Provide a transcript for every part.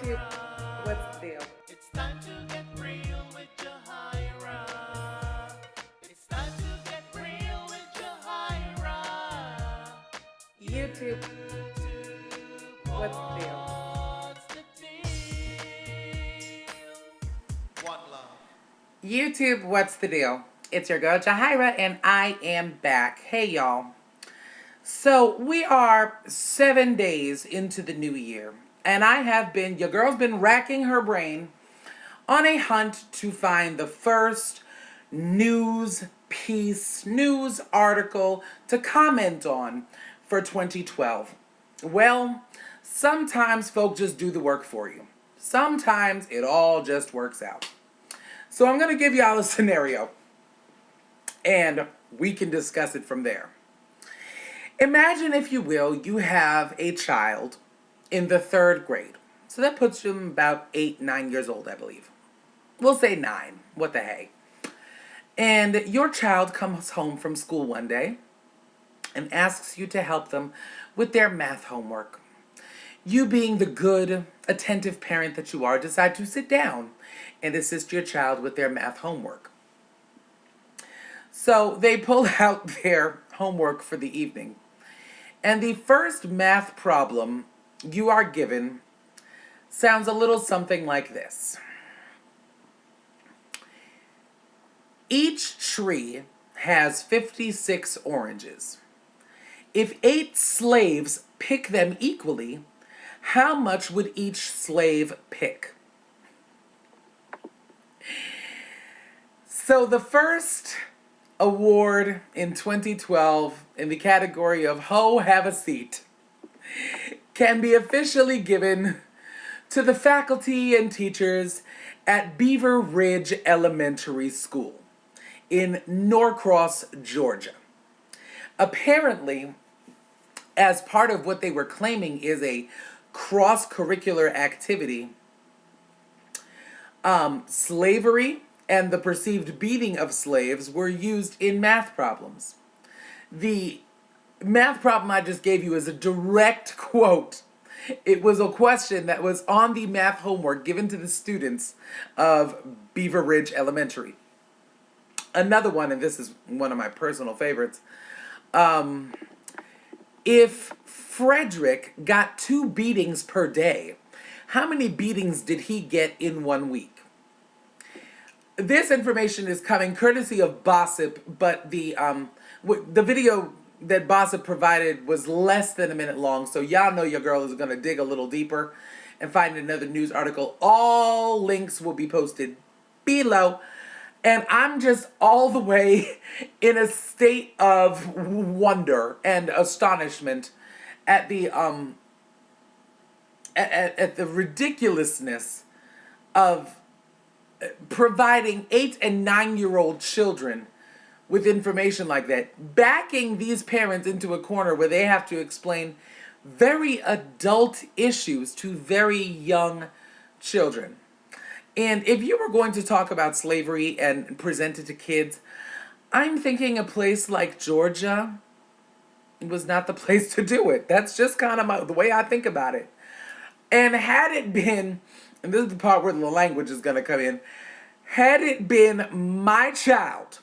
YouTube, what's the deal? It's time to get real with Jahira. It's time to get real with Jahira. YouTube, what's the deal? What's the deal? One love. YouTube, what's the deal? It's your girl Jahira, and I am back. Hey, y'all. So we are 7 days into the new year, and your girl's been racking her brain on a hunt to find the first news piece, news article to comment on for 2012. Well, sometimes folk just do the work for you. Sometimes it all just works out. So I'm going to give y'all a scenario, and we can discuss it from there. Imagine, if you will, you have a child in the 3rd grade. So that puts them about 8, 9 years old, I believe. We'll say 9. What the hey? And your child comes home from school one day and asks you to help them with their math homework. You, being the good, attentive parent that you are, decide to sit down and assist your child with their math homework. So they pull out their homework for the evening. And the first math problem you are given sounds a little something like this. Each tree has 56 oranges. If 8 slaves pick them equally, how much would each slave pick? So the first award in 2012 in the category of Ho, Have a Seat can be officially given to the faculty and teachers at Beaver Ridge Elementary School in Norcross, Georgia. Apparently, as part of what they were claiming is a cross-curricular activity, slavery and the perceived beating of slaves were used in math problems. The math problem I just gave you is a direct quote. It was a question that was on the math homework given to the students of Beaver Ridge Elementary. Another one, and this is one of my personal favorites. If Frederick got 2 beatings per day, how many beatings did he get in 1 week? This information is coming courtesy of Bossip, but the video that Bossip provided was less than a minute long, so y'all know your girl is going to dig a little deeper and find another news article. All links will be posted below, and I'm just all the way in a state of wonder and astonishment at the at the ridiculousness of providing 8 and 9-year-old children with information like that, backing these parents into a corner where they have to explain very adult issues to very young children. And if you were going to talk about slavery and present it to kids, I'm thinking a place like Georgia was not the place to do it. That's just kind of the way I think about it. And had it been, and this is the part where the language is going to come in, had it been my child,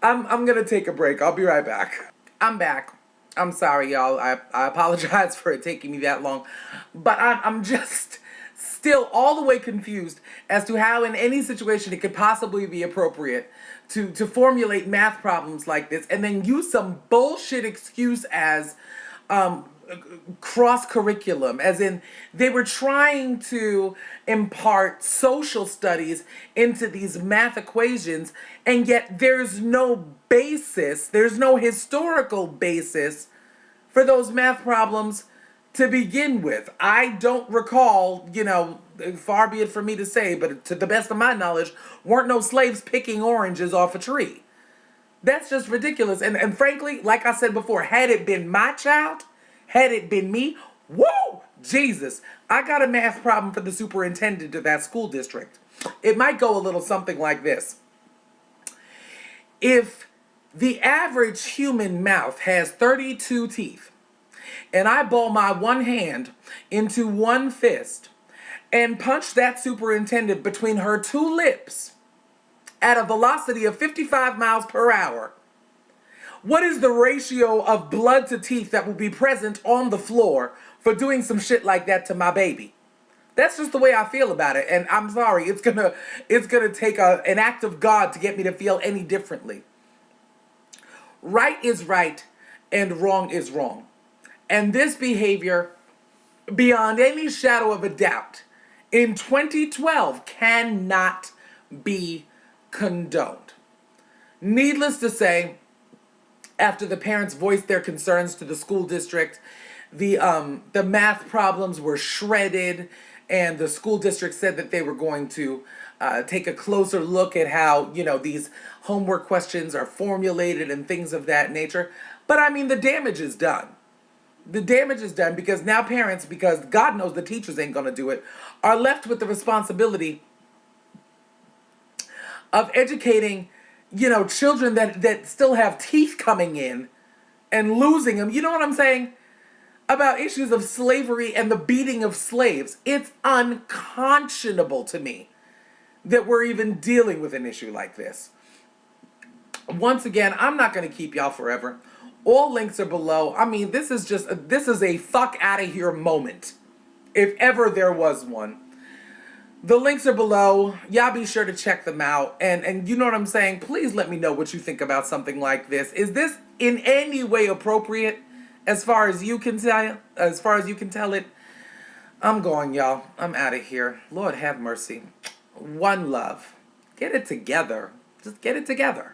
I'm going to take a break. I'll be right back. I'm back. I'm sorry, y'all. I apologize for it taking me that long. But I'm just still all the way confused as to how in any situation it could possibly be appropriate to formulate math problems like this and then use some bullshit excuse as cross-curriculum, as in they were trying to impart social studies into these math equations, and yet there's no basis, there's no historical basis for those math problems to begin with. I don't recall, far be it from me to say, but to the best of my knowledge, weren't no slaves picking oranges off a tree. That's just ridiculous. And frankly, like I said before, had it been my child, had it been me, whoa, Jesus, I got a math problem for the superintendent of that school district. It might go a little something like this. If the average human mouth has 32 teeth, and I ball my one hand into one fist and punch that superintendent between her two lips at a velocity of 55 miles per hour, what is the ratio of blood to teeth that will be present on the floor for doing some shit like that to my baby? That's just the way I feel about it. And I'm sorry, it's gonna take an act of God to get me to feel any differently. Right is right and wrong is wrong. And this behavior, beyond any shadow of a doubt, in 2012 cannot be condoned. Needless to say, after the parents voiced their concerns to the school district, the math problems were shredded, and the school district said that they were going to take a closer look at how these homework questions are formulated and things of that nature. But I mean, the damage is done. The damage is done because now parents, because God knows the teachers ain't gonna do it, are left with the responsibility of educating, children that still have teeth coming in and losing them. You know what I'm saying? About issues of slavery and the beating of slaves. It's unconscionable to me that we're even dealing with an issue like this. Once again, I'm not going to keep y'all forever. All links are below. I mean, this is a fuck out of here moment, if ever there was one. The links are below. Y'all be sure to check them out. And you know what I'm saying? Please let me know what you think about something like this. Is this in any way appropriate as far as you can tell it? I'm going, y'all. I'm out of here. Lord have mercy. One love. Get it together. Just get it together.